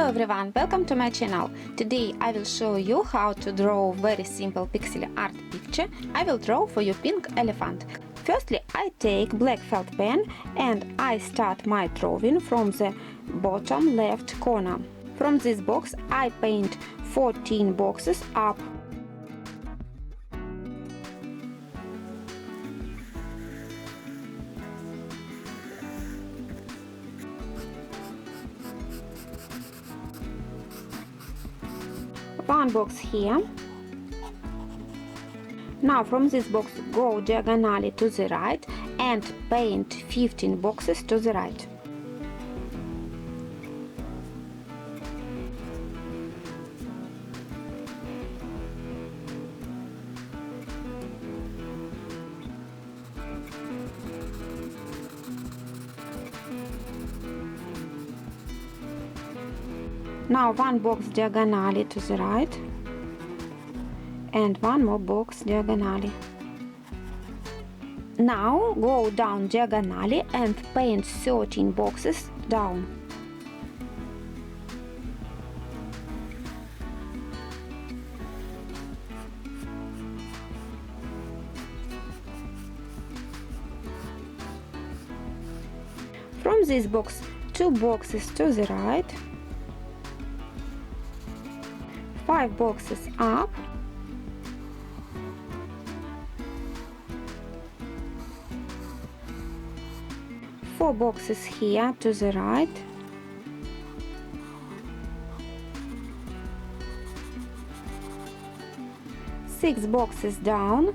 Hello everyone, welcome to my channel. Today I will show you how to draw very simple pixel art picture. I will draw for you pink elephant. Firstly, I take black felt pen and I start my drawing from the bottom left corner. From this box I paint 14 boxes up. One box here. Now from this box go diagonally to the right and paint 15 boxes to the right. Now one box diagonally to the right and one more box diagonally. Now go down diagonally and paint 13 boxes down. From this box, 2 boxes to the right, 5 boxes up, four boxes here to the right, 6 boxes down,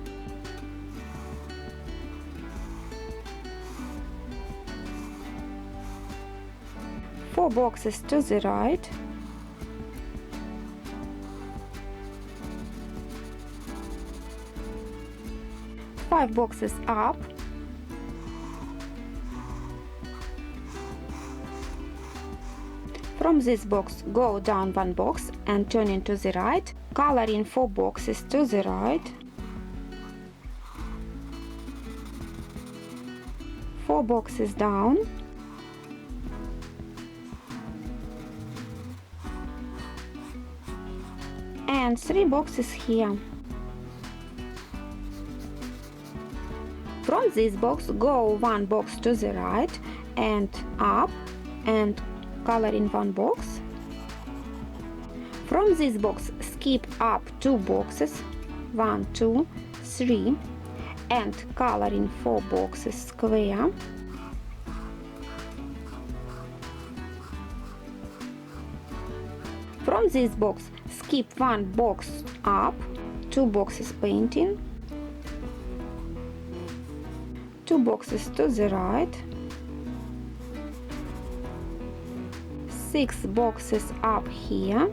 4 boxes to the right, 5 boxes up, from this box go down one box and turn into the right, color in 4 boxes to the right, 4 boxes down, and 3 boxes here. From this box go one box to the right and up and color in one box. From this box skip up 2 boxes, 1, 2, 3, and color in 4 boxes square. From this box skip 1 box up, 2 boxes painting, 2 boxes to the right, 6 boxes up here,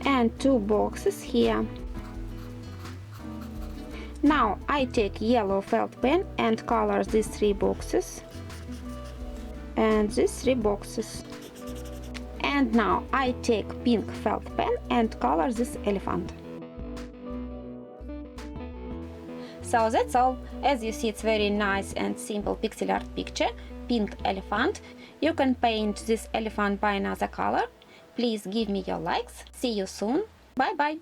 and 2 boxes here. Now I take yellow felt pen and color these 3 boxes and these 3 boxes. And now I take pink felt pen and color this elephant. So that's all. As you see, it's very nice and simple pixel art picture, pink elephant. You can paint this elephant by another color. Please give me your likes. See you soon. Bye bye.